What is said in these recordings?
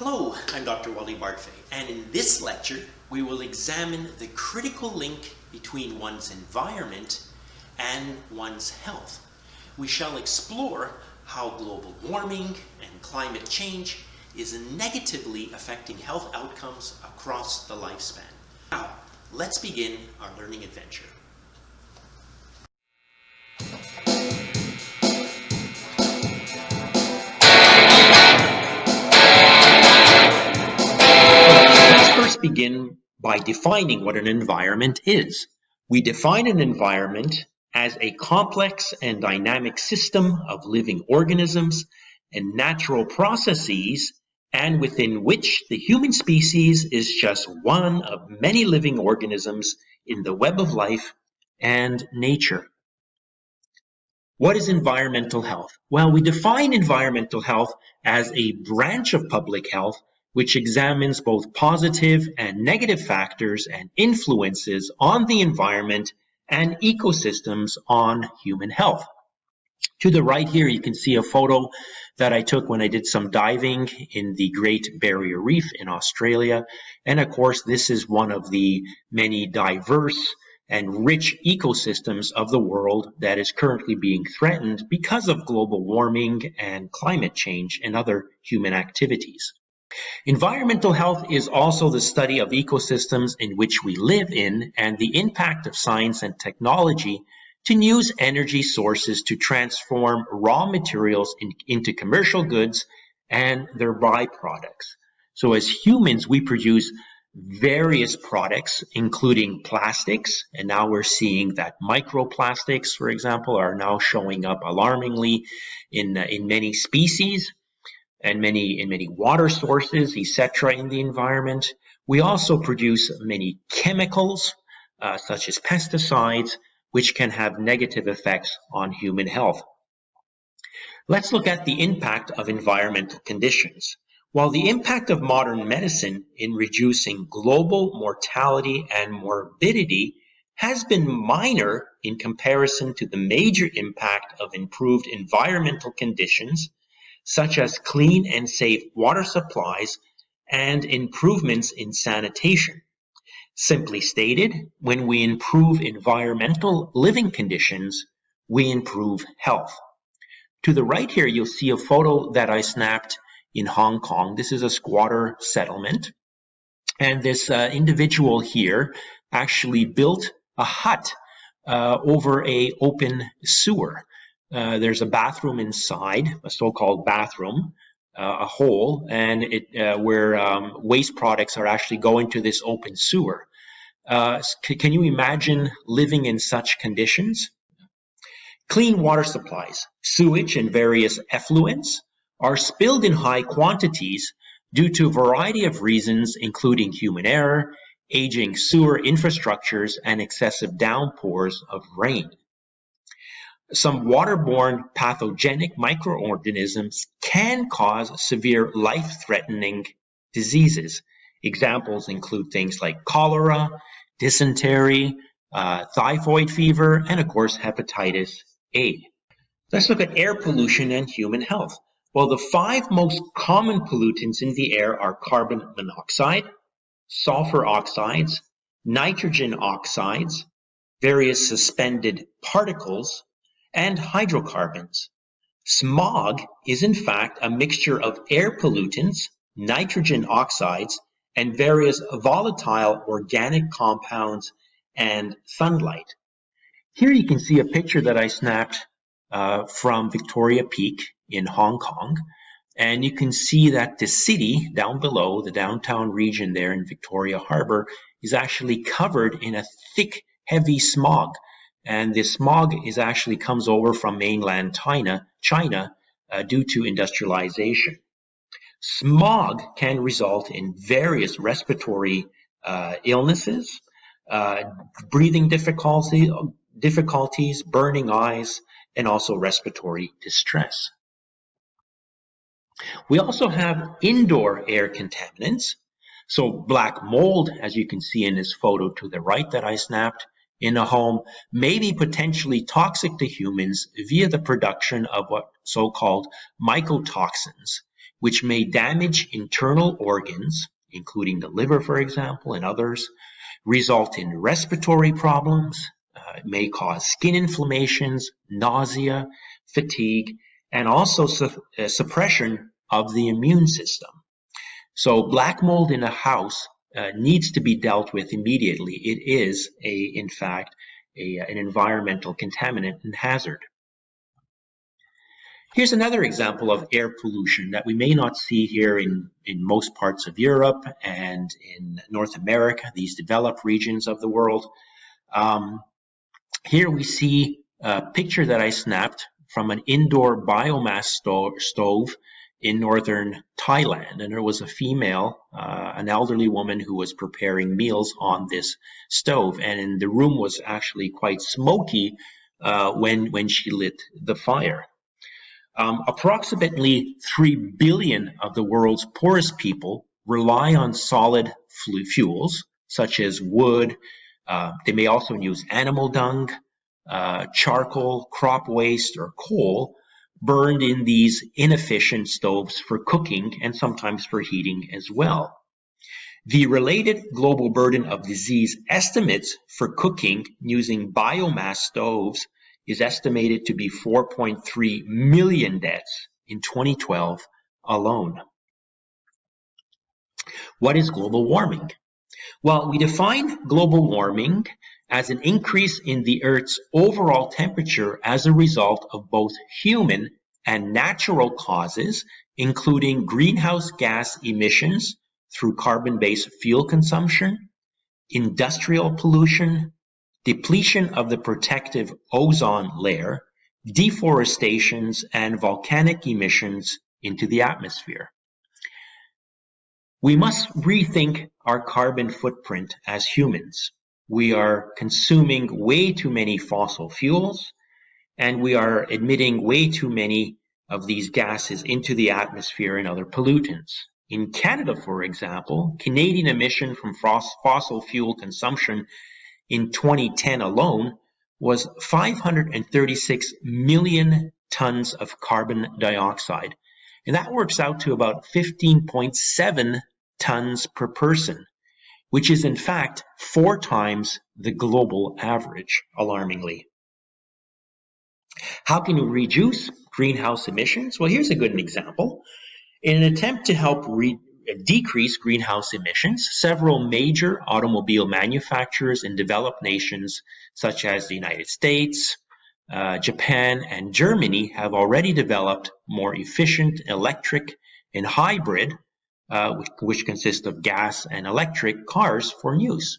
Hello, I'm Dr. Wally Bartfay, and in this lecture we will examine the critical link between one's environment and one's health. We shall explore how global warming and climate change is negatively affecting health outcomes across the lifespan. Now, let's begin our learning adventure. Let's first begin by defining what an environment is. We define an environment as a complex and dynamic system of living organisms and natural processes, and within which the human species is just one of many living organisms in the web of life and nature. What is environmental health? Well, we define environmental health as a branch of public health which examines both positive and negative factors and influences on the environment and ecosystems on human health. To the right here, you can see a photo that I took when I did some diving in the Great Barrier Reef in Australia. And of course, this is one of the many diverse and rich ecosystems of the world that is currently being threatened because of global warming and climate change and other human activities. Environmental health is also the study of ecosystems in which we live in and the impact of science and technology to use energy sources to transform raw materials into commercial goods and their byproducts. So as humans, we produce various products, including plastics, and now we're seeing that microplastics, for example, are now showing up alarmingly in many species and in many water sources, etc., in the environment. We also produce many chemicals, such as pesticides, which can have negative effects on human health. Let's look at the impact of environmental conditions. While the impact of modern medicine in reducing global mortality and morbidity has been minor in comparison to the major impact of improved environmental conditions, such as clean and safe water supplies and improvements in sanitation. Simply stated, when we improve environmental living conditions, we improve health. To the right here, you'll see a photo that I snapped in Hong Kong. This is a squatter settlement. And this individual here actually built a hut over an open sewer. There's a bathroom inside, a so-called bathroom, a hole, and where waste products are actually going to this open sewer. Can you imagine living in such conditions? Clean water supplies, sewage, and various effluents are spilled in high quantities due to a variety of reasons, including human error, aging sewer infrastructures, and excessive downpours of rain. Some waterborne pathogenic microorganisms can cause severe life-threatening diseases. Examples include things like cholera, dysentery, typhoid fever, and of course hepatitis A. Let's look at air pollution and human health. Well, the 5 most common pollutants in the air are carbon monoxide, sulfur oxides, nitrogen oxides, various suspended particles, and hydrocarbons. Smog is in fact a mixture of air pollutants, nitrogen oxides, and various volatile organic compounds and sunlight. Here you can see a picture that I snapped from Victoria Peak in Hong Kong, and you can see that the city down below, the downtown region there in Victoria Harbour, is actually covered in a thick, heavy smog. And this smog actually comes over from mainland China due to industrialization. Smog can result in various respiratory illnesses, breathing difficulties, burning eyes, and also respiratory distress. We also have indoor air contaminants. So black mold, as you can see in this photo to the right that I snapped, in a home may be potentially toxic to humans via the production of what so-called mycotoxins. which may damage internal organs, including the liver, for example, and others, result in respiratory problems, it may cause skin inflammations, nausea, fatigue, and also suppression of the immune system. So black mold in a house needs to be dealt with immediately. It is, in fact, an environmental contaminant and hazard. Here's another example of air pollution that we may not see here in most parts of Europe and in North America, these developed regions of the world. Here we see a picture that I snapped from an indoor biomass stove in northern Thailand. And there was a female, an elderly woman who was preparing meals on this stove. And the room was actually quite smoky when she lit the fire. Approximately 3 billion of the world's poorest people rely on solid fuels, such as wood. They may also use animal dung, charcoal, crop waste, or coal burned in these inefficient stoves for cooking and sometimes for heating as well. The related global burden of disease estimates for cooking using biomass stoves is estimated to be 4.3 million deaths in 2012 alone. What is global warming? Well, we define global warming as an increase in the Earth's overall temperature as a result of both human and natural causes, including greenhouse gas emissions through carbon-based fuel consumption, industrial pollution, depletion of the protective ozone layer, deforestations, and volcanic emissions into the atmosphere. We must rethink our carbon footprint as humans. We are consuming way too many fossil fuels, and we are emitting way too many of these gases into the atmosphere and other pollutants. In Canada, for example, Canadian emission from fossil fuel consumption in 2010 alone was 536 million tons of carbon dioxide. And that works out to about 15.7 tons per person, which is in fact 4 times the global average, alarmingly. How can we reduce greenhouse emissions? Well, here's a good example. In an attempt to help decrease greenhouse emissions, several major automobile manufacturers in developed nations such as the United States, Japan, and Germany have already developed more efficient electric and hybrid, which consist of gas and electric cars for use.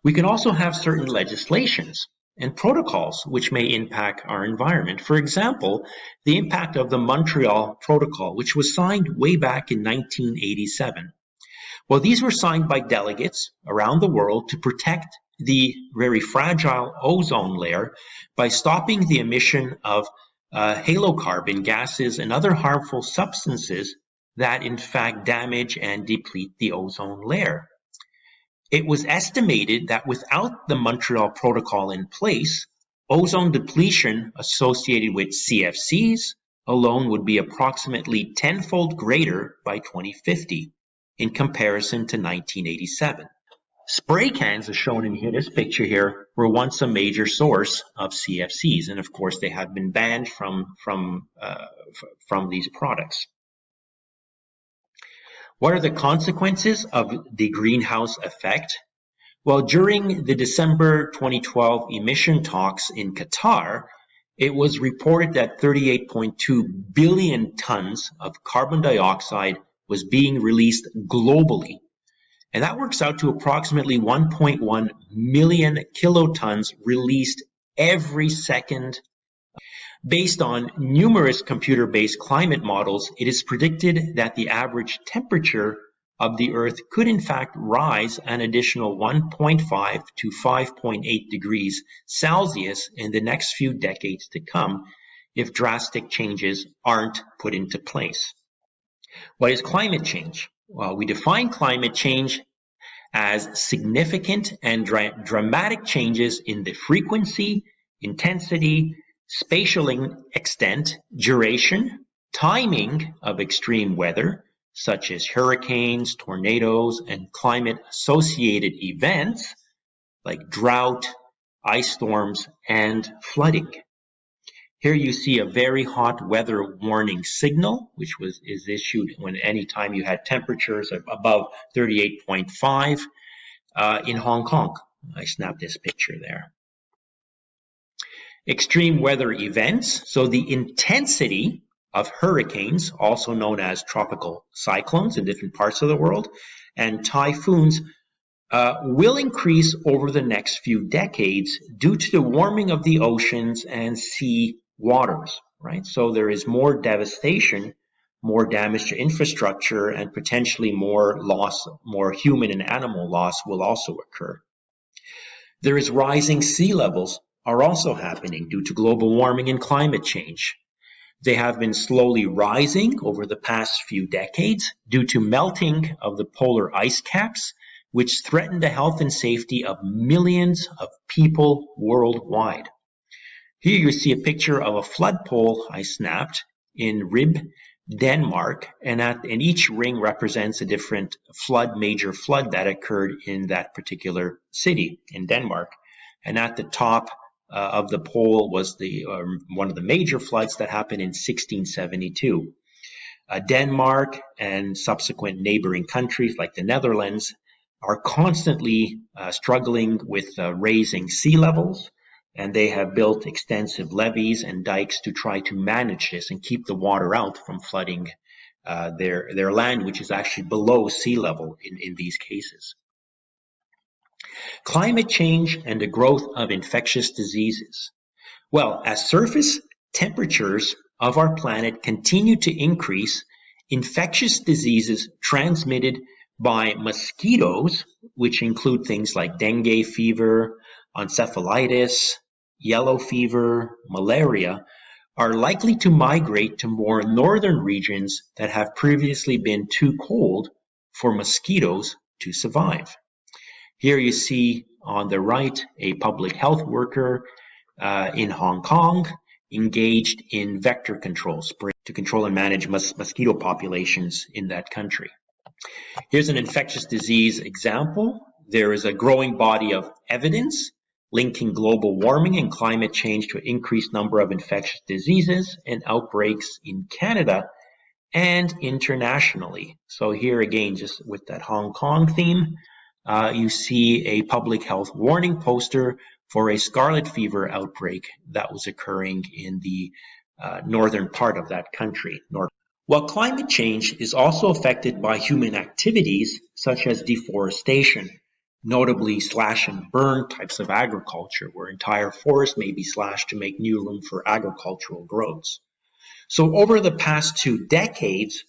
We can also have certain legislations and protocols which may impact our environment. For example, the impact of the Montreal Protocol, which was signed way back in 1987. Well, these were signed by delegates around the world to protect the very fragile ozone layer by stopping the emission of halocarbon gases and other harmful substances that in fact damage and deplete the ozone layer. It was estimated that without the Montreal Protocol in place, ozone depletion associated with CFCs alone would be approximately tenfold greater by 2050 in comparison to 1987. Spray cans, as shown in this picture here, were once a major source of CFCs, and of course they have been banned from these products. What are the consequences of the greenhouse effect? Well, during the December 2012 emission talks in Qatar, it was reported that 38.2 billion tons of carbon dioxide was being released globally. And that works out to approximately 1.1 million kilotons released every second. Based on numerous computer-based climate models, it is predicted that the average temperature of the Earth could in fact rise an additional 1.5 to 5.8 degrees Celsius in the next few decades to come if drastic changes aren't put into place. What is climate change? Well, we define climate change as significant and dramatic changes in the frequency, intensity, spatial extent, duration, Timing of extreme weather, such as hurricanes, tornadoes, and climate-associated events like drought, ice storms, and flooding. Here you see a very hot weather warning signal, which is issued when any time you had temperatures above 38.5 in Hong Kong. I snapped this picture there. Extreme weather events, so the intensity of hurricanes, also known as tropical cyclones in different parts of the world, and typhoons will increase over the next few decades due to the warming of the oceans and sea waters, right? So there is more devastation, more damage to infrastructure, and potentially more loss, more human and animal loss will also occur. There is rising sea levels are also happening due to global warming and climate change. They have been slowly rising over the past few decades due to melting of the polar ice caps, which threaten the health and safety of millions of people worldwide. Here you see a picture of a flood pole I snapped in Rib, Denmark, and each ring represents a different major flood that occurred in that particular city in Denmark. And at the top of the pole was one of the major floods that happened in 1672. Denmark and subsequent neighboring countries like the Netherlands are constantly struggling with raising sea levels, and they have built extensive levees and dikes to try to manage this and keep the water out from flooding their land, which is actually below sea level in these cases. Climate change and the growth of infectious diseases. Well, as surface temperatures of our planet continue to increase, infectious diseases transmitted by mosquitoes, which include things like dengue fever, encephalitis, yellow fever, malaria, are likely to migrate to more northern regions that have previously been too cold for mosquitoes to survive. Here you see on the right a public health worker in Hong Kong engaged in vector control to control and manage mosquito populations in that country. Here's an infectious disease example. There is a growing body of evidence linking global warming and climate change to an increased number of infectious diseases and outbreaks in Canada and internationally. So here again, just with that Hong Kong theme, you see a public health warning poster for a scarlet fever outbreak that was occurring in the northern part of that country. While climate change is also affected by human activities such as deforestation, notably slash and burn types of agriculture, where entire forests may be slashed to make new room for agricultural growths. So over the past 2 decades,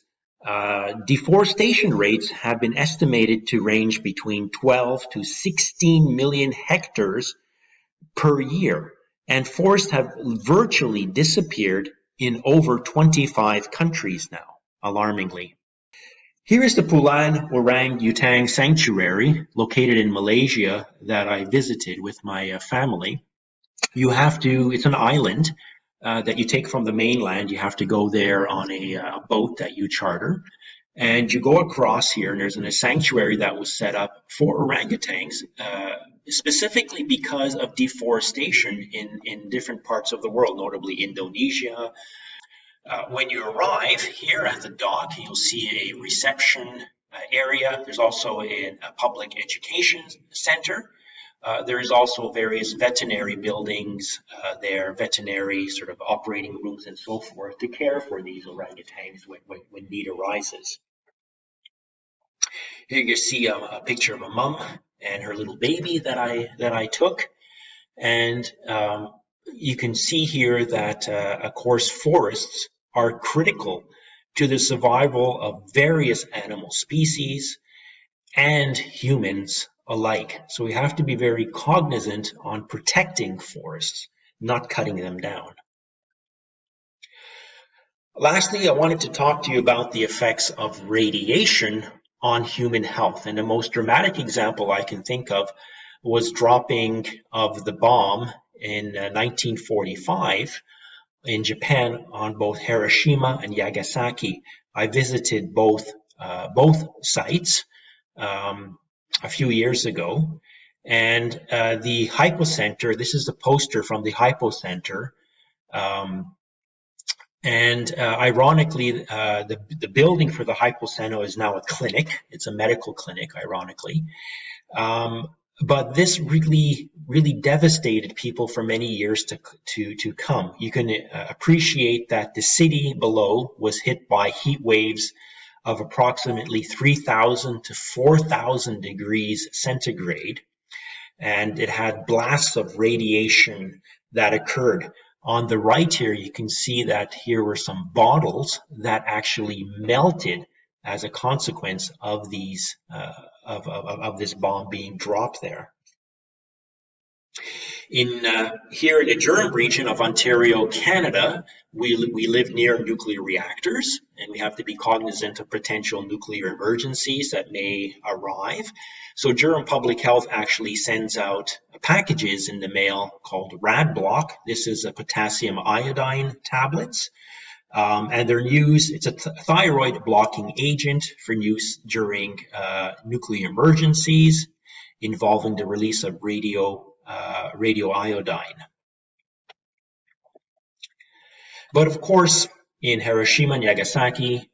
deforestation rates have been estimated to range between 12 to 16 million hectares per year, and forests have virtually disappeared in over 25 countries now, alarmingly. Here is the Pulan Orang Utang Sanctuary, located in Malaysia, that I visited with my family. It's an island that you take from the mainland. You have to go there on a boat that you charter. And you go across here, and there's a sanctuary that was set up for orangutans, specifically because of deforestation in different parts of the world, notably Indonesia. When you arrive here at the dock, you'll see a reception area. There's also a public education center. There is also various veterinary buildings there, veterinary sort of operating rooms and so forth to care for these orangutans when need arises. Here you see a picture of a mom and her little baby that I took, and you can see here that of course forests are critical to the survival of various animal species and humans alike. So we have to be very cognizant on protecting forests, not cutting them down. Lastly, I wanted to talk to you about the effects of radiation on human health. And the most dramatic example I can think of was dropping of the bomb in 1945 in Japan on both Hiroshima and Nagasaki. I visited both sites a few years ago, and the hypocenter. This is a poster from the hypocenter. Ironically, the building for the hypocenter is now a clinic. It's a medical clinic, ironically. But this really devastated people for many years to come. You can appreciate that the city below was hit by heat waves of approximately 3,000 to 4,000 degrees centigrade, and it had blasts of radiation that occurred. On the right here, you can see that here were some bottles that actually melted as a consequence of these of this bomb being dropped there. Here in the Durham region of Ontario, Canada, we live near nuclear reactors, and we have to be cognizant of potential nuclear emergencies that may arrive. So Durham Public Health actually sends out packages in the mail called RadBlock. This is a potassium iodine tablets. And they're used, it's a thyroid blocking agent for use during nuclear emergencies involving the release of radioiodine. But of course, in Hiroshima and Nagasaki,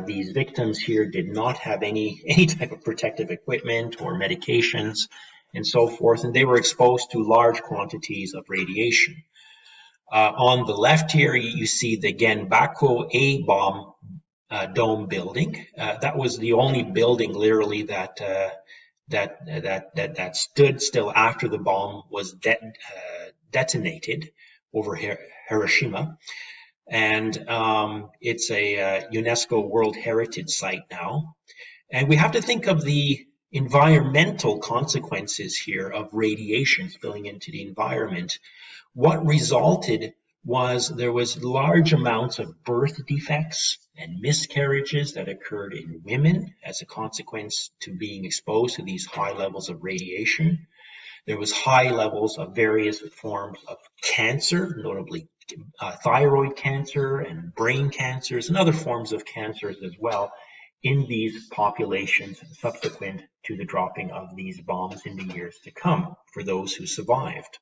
these victims here did not have any type of protective equipment or medications and so forth, and they were exposed to large quantities of radiation. On the left here, you see the Genbaku A bomb dome building. That was the only building, literally, that stood still after the bomb was detonated over Hiroshima, and it's a UNESCO World Heritage Site now. And we have to think of the environmental consequences here of radiation spilling into the environment. What resulted was there was large amounts of birth defects and miscarriages that occurred in women as a consequence to being exposed to these high levels of radiation. There was high levels of various forms of cancer, notably thyroid cancer and brain cancers and other forms of cancers as well in these populations subsequent to the dropping of these bombs in the years to come for those who survived.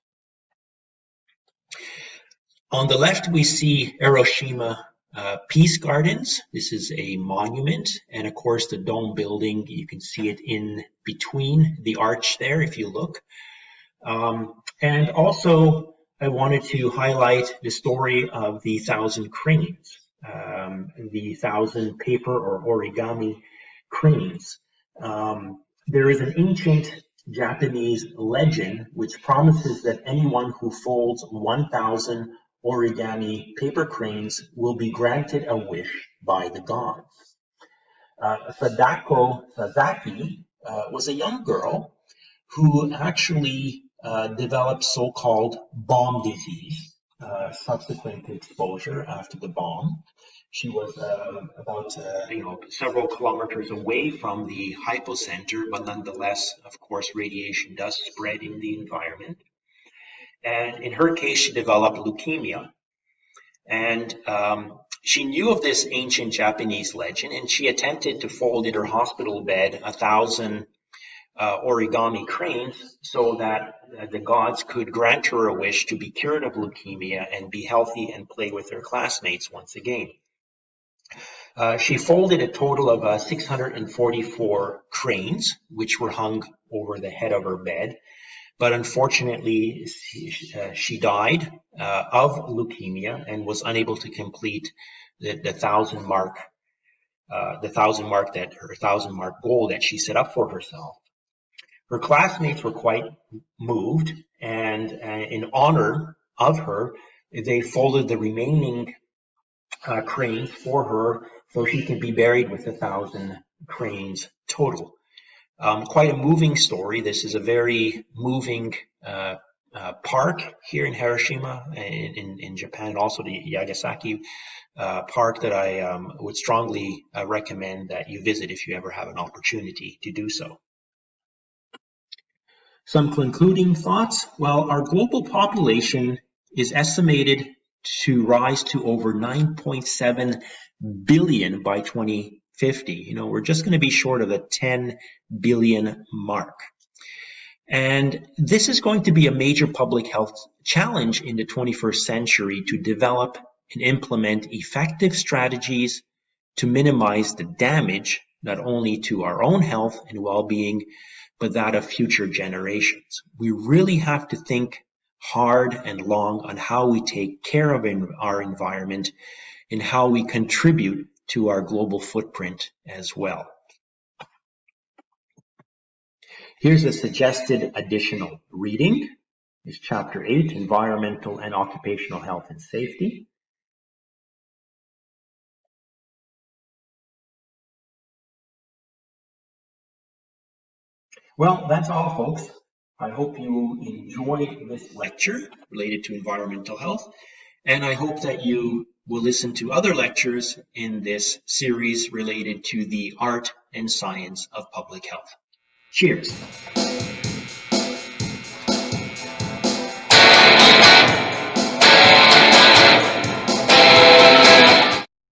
On the left, we see Hiroshima Peace Gardens. This is a monument, and of course the dome building, you can see it in between the arch there if you look. And also I wanted to highlight the story of the 1,000 cranes, the 1,000 paper or origami cranes. There is an ancient Japanese legend which promises that anyone who folds 1,000 origami paper cranes will be granted a wish by the gods. Sadako Sasaki was a young girl who actually developed so-called bomb disease subsequent to exposure after the bomb. She was about several kilometers away from the hypocenter, but nonetheless, of course, radiation does spread in the environment. And in her case, she developed leukemia. And she knew of this ancient Japanese legend, and she attempted to fold in her hospital bed 1,000 origami cranes so that the gods could grant her a wish to be cured of leukemia and be healthy and play with her classmates once again. She folded a total of 644 cranes, which were hung over the head of her bed. But unfortunately, she died of leukemia and was unable to complete the 1,000 mark, her 1,000 mark goal that she set up for herself. Her classmates were quite moved, and in honor of her, they folded the remaining cranes for her so she could be buried with 1,000 cranes total. Quite a moving story. This is a very moving park here in Hiroshima, in Japan, and also the Nagasaki park that I would strongly recommend that you visit if you ever have an opportunity to do so. Some concluding thoughts. Well, our global population is estimated to rise to over 9.7 billion by 2050. We're just going to be short of the 10 billion mark. And this is going to be a major public health challenge in the 21st century to develop and implement effective strategies to minimize the damage, not only to our own health and well-being, but that of future generations. We really have to think hard and long on how we take care of our environment and how we contribute to our global footprint as well. Here's a suggested additional reading. It's Chapter 8, Environmental and Occupational Health and Safety. Well, that's all, folks. I hope you enjoyed this lecture related to environmental health, and I hope that you will listen to other lectures in this series related to the art and science of public health. Cheers.